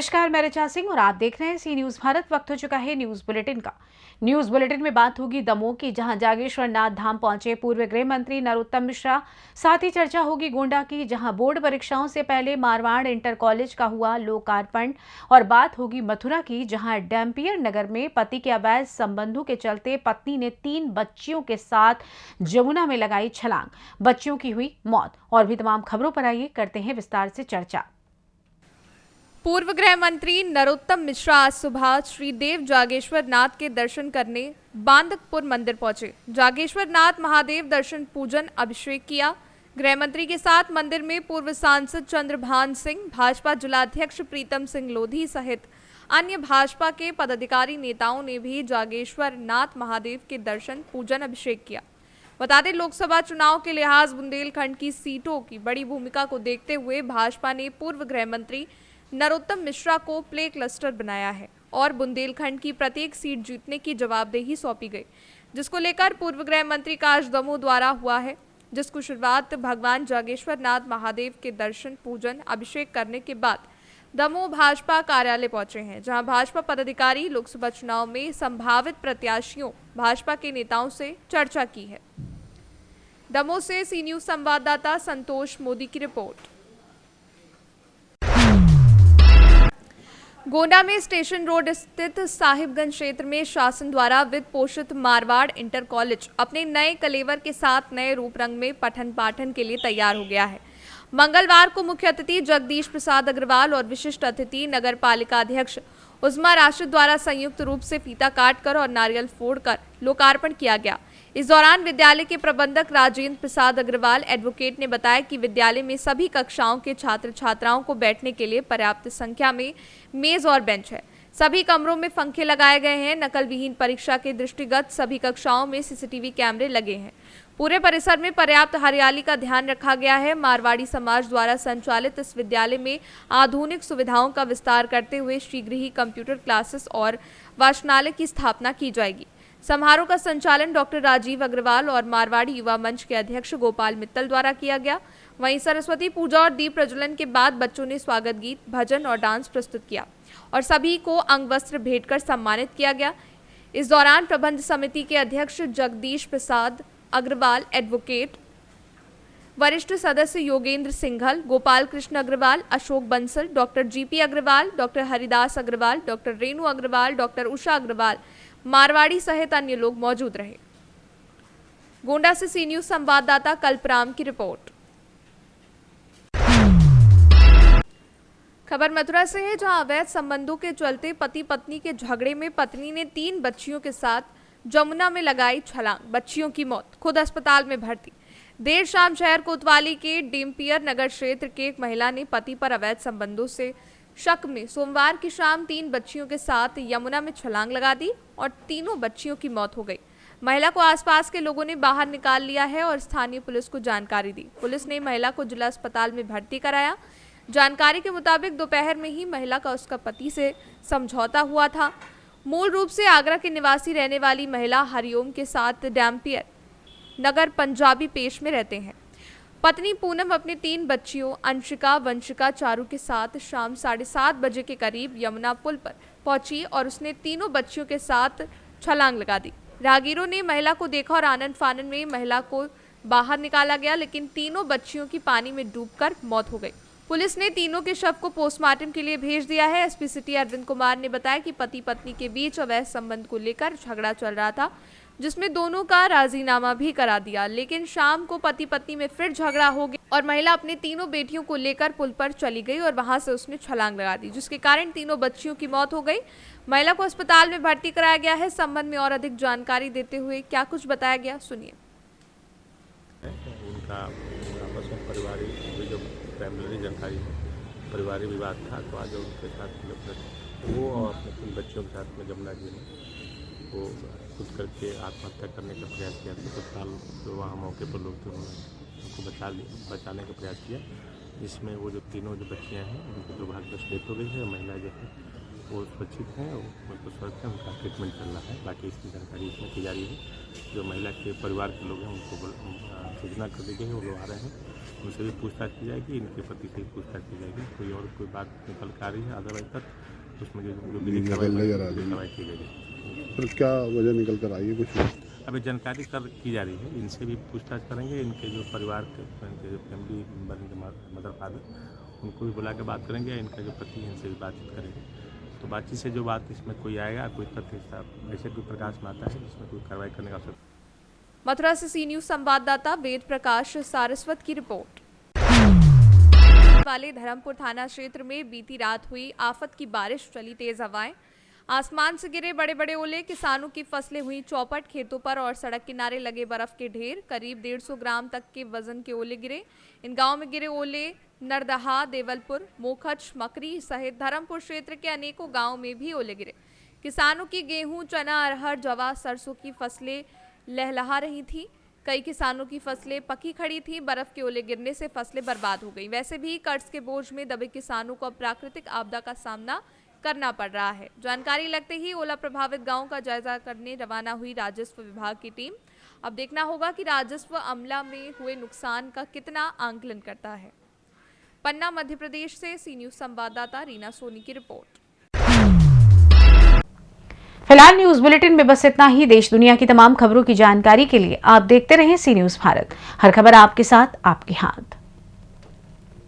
नमस्कार, मैं ऋचा सिंह और आप देख रहे हैं सी न्यूज भारत। वक्त हो चुका है न्यूज बुलेटिन का। न्यूज बुलेटिन में बात होगी दमोह की, जहां जागेश्वर नाथ धाम पहुंचे पूर्व गृह मंत्री नरोत्तम मिश्रा। साथ ही चर्चा होगी गोंडा की, जहां बोर्ड परीक्षाओं से पहले मारवाड़ इंटर कॉलेज का हुआ लोकार्पण। और बात होगी मथुरा की, जहां डैम्पियर नगर में पति के अवैध संबंधों के चलते पत्नी ने 3 बच्चियों के साथ जमुना में लगाई छलांग, बच्चियों की हुई मौत। और भी तमाम खबरों पर आइए करते हैं विस्तार से चर्चा। पूर्व गृह मंत्री नरोत्तम मिश्रा आज सुबह श्री देव जागेश्वर नाथ के दर्शन करने बांदकपुर मंदिर पहुंचे। जागेश्वर नाथ महादेव दर्शन पूजन अभिषेक किया। गृह मंत्री के साथ मंदिर में पूर्व सांसद चंद्रभान सिंह, भाजपा जिलाध्यक्ष प्रीतम सिंह लोधी सहित अन्य भाजपा के पदाधिकारी नेताओं ने भी जागेश्वर नाथ महादेव के दर्शन पूजन अभिषेक किया। बता दें, लोकसभा चुनाव के लिहाज बुंदेलखंड की सीटों की बड़ी भूमिका को देखते हुए भाजपा ने पूर्व गृह मंत्री नरोत्तम मिश्रा को प्ले क्लस्टर बनाया है और बुंदेलखंड की प्रत्येक सीट जीतने की जवाबदेही सौंपी गई, जिसको लेकर पूर्व गृह मंत्री का आज दमोह द्वारा हुआ है, जिसको शुरुआत भगवान जागेश्वर नाथ महादेव के दर्शन पूजन अभिषेक करने के बाद दमोह भाजपा कार्यालय पहुंचे हैं, जहां भाजपा पदाधिकारी लोकसभा चुनाव में संभावित प्रत्याशियों भाजपा के नेताओं से चर्चा की है। दमोह से सी न्यूज संवाददाता संतोष मोदी की रिपोर्ट। गोंडा में स्टेशन रोड स्थित साहिबगंज क्षेत्र में शासन द्वारा वित्त पोषित मारवाड़ इंटर कॉलेज अपने नए कलेवर के साथ नए रूप रंग में पठन पाठन के लिए तैयार हो गया है। मंगलवार को मुख्य अतिथि जगदीश प्रसाद अग्रवाल और विशिष्ट अतिथि नगर पालिका अध्यक्ष उस्मा राशिद द्वारा संयुक्त रूप से फीता काटकर और नारियल फोड़कर लोकार्पण किया गया। इस दौरान विद्यालय के प्रबंधक राजेंद्र प्रसाद अग्रवाल एडवोकेट ने बताया कि विद्यालय में सभी कक्षाओं के छात्र छात्राओं को बैठने के लिए पर्याप्त संख्या में मेज और बेंच है। सभी कमरों में पंखे लगाए गए हैं। नकल विहीन परीक्षा के दृष्टिगत सभी कक्षाओं में सीसीटीवी कैमरे लगे हैं। पूरे परिसर में पर्याप्त हरियाली का ध्यान रखा गया है। मारवाड़ी समाज द्वारा संचालित इस विद्यालय में आधुनिक सुविधाओं का विस्तार करते हुए शीघ्र ही कंप्यूटर क्लासेस और वाचनालय की स्थापना की जाएगी। समारोह का संचालन डॉक्टर राजीव अग्रवाल और मारवाड़ी युवा मंच के अध्यक्ष गोपाल मित्तल द्वारा किया गया। वहीं सरस्वती पूजा और दीप प्रज्वलन के बाद बच्चों ने स्वागत गीत, भजन और डांस प्रस्तुत किया और सभी को अंग वस्त्र भेंट कर सम्मानित किया गया। इस दौरान प्रबंध समिति के अध्यक्ष जगदीश प्रसाद अग्रवाल, एडवोकेट वरिष्ठ सदस्य Yogendra Singhal, Gopal Krishna Agarwal, Ashok Bansal, doctor GP Agarwal, doctor Haridas Agarwal, doctor Renu Agarwal, doctor Usha Agarwal, Marwari सहित अन्य लोग मौजूद रहे। गोंडा से सी न्यूज संवाददाता कल्पराम की रिपोर्ट। खबर मथुरा से है, जहां अवैध संबंधों के चलते पति पत्नी के झगड़े में पत्नी ने 3 बच्चियों के साथ जमुना में लगाई छलांग, बच्चियों की मौत, खुद अस्पताल में भर्ती। देर शाम शहर कोतवाली के डेम्पियर नगर क्षेत्र के एक महिला ने पति पर अवैध संबंधों से शक में सोमवार की शाम 3 बच्चियों के साथ यमुना में छलांग लगा दी और तीनों बच्चियों की मौत हो गई। महिला को आसपास के लोगों ने बाहर निकाल लिया है और स्थानीय पुलिस को जानकारी दी। पुलिस ने महिला को जिला अस्पताल में भर्ती कराया। जानकारी के मुताबिक दोपहर में ही महिला का उसका पति से समझौता हुआ था। मूल रूप से आगरा के निवासी रहने वाली महिला हरिओम के साथ डैम्पियर नगर पंजाबी पेश में रहते हैं। पत्नी पूनम अपनी 3 बच्चियों अंशिका, वंशिका, चारू के साथ शाम 7:30 बजे के करीब यमुना पुल पर पहुंची और उसने तीनों बच्चियों के साथ छलांग लगा दी। राहगीरों ने महिला को देखा और आनन फानन में महिला को बाहर निकाला गया, लेकिन तीनों बच्चियों की पानी में डूबकर मौत हो गई। पुलिस ने तीनों के शव को पोस्टमार्टम के लिए भेज दिया है। एसपी सिटी अरविंद कुमार ने बताया कि पति पत्नी के बीच अवैध संबंध को लेकर झगड़ा चल रहा था, जिसमें दोनों का राजीनामा भी करा दिया, लेकिन शाम को पति पत्नी में फिर झगड़ा हो गया और महिला अपनी तीनों बेटियों को लेकर पुल पर चली गई और वहां से उसने छलांग लगा दी, जिसके कारण तीनों बच्चियों की मौत हो गई। महिला को अस्पताल में भर्ती कराया गया है। संबंध में और अधिक जानकारी देते हुए क्या कुछ बताया गया, सुनिए। उनका आपस में फैमिली जानकारी परिवारिक विवाद था, तो आज उनके साथ वो और अपने 3 बच्चों के साथ में जमुना जी में वो खुद करके आत्महत्या करने का प्रयास किया था। तत्काल तो वहाँ मौके पर लोग थे, उन्होंने उनको बचाने का प्रयास किया, जिसमें वो जो तीनों जो बच्चियाँ हैं उनकी दुर्भाग्यवश डेथ हो गई है। महिला जो है वो सुरक्षित हैं, वो स्वस्थ हैं, उनका ट्रीटमेंट चल रहा है। बाकी इसकी जानकारी इसमें की जा रही है। जो महिला के परिवार के लोग हैं उनको सूचना कर दी गई है, वो लोग आ रहे हैं, उनसे भी पूछताछ की जाएगी, इनके पति से भी पूछताछ की जाएगी। कोई और कोई बात निकल कर आ रही है अदरवाइज तक उसमें जो विधिक कार्रवाई की जाएगी। फिर क्या वजह निकल कर आई है कुछ? अभी जानकारी की जा रही है, इनसे भी पूछताछ करेंगे। इनके जो परिवार के जो फैमिली मेम्बर हैं, मदर फादर, उनको भी बुला के बात करेंगे। इनका जो पति है इनसे भी बातचीत करेंगे। तो बातचीत से जो बात इसमें कोई आएगा, कोई तथ्य ऐसे कोई प्रकाश में आता है जिसमें कोई कार्रवाई करने का अवसर। मथुरा से सी न्यूज संवाददाता वेद प्रकाश सारस्वत की रिपोर्ट। वाले धर्मपुर थाना क्षेत्र में बीती रात हुई आफत की बारिश, चली तेज हवाएं, आसमान से गिरे बड़े बड़े ओले, किसानों की फसलें हुई चौपट, खेतों पर और सड़क किनारे लगे बर्फ के ढेर, करीब 150 ग्राम तक के वजन के ओले गिरे। इन गांव में गिरे ओले नरदहा, देवलपुर, मोखच, मकरी सहित धर्मपुर क्षेत्र के अनेकों गांवों में भी ओले गिरे। किसानों की गेहूं, चना, अरहर, जवा, सरसों की फसलें लहलहा रही थी। कई किसानों की फसलें पकी खड़ी थी। बर्फ के ओले गिरने से फसलें बर्बाद हो गई। वैसे भी कर्ज के बोझ में दबे किसानों को अब प्राकृतिक आपदा का सामना करना पड़ रहा है। जानकारी लगते ही ओला प्रभावित गांव का जायजा करने रवाना हुई राजस्व विभाग की टीम। अब देखना होगा कि राजस्व अमला में हुए नुकसान का कितना आंकलन करता है। पन्ना मध्य प्रदेश से सी न्यूज संवाददाता रीना सोनी की रिपोर्ट। फिलहाल न्यूज बुलेटिन में बस इतना ही। देश दुनिया की तमाम खबरों की जानकारी के लिए आप देखते रहें सी न्यूज भारत। हर खबर आपके साथ, आपके हाथ।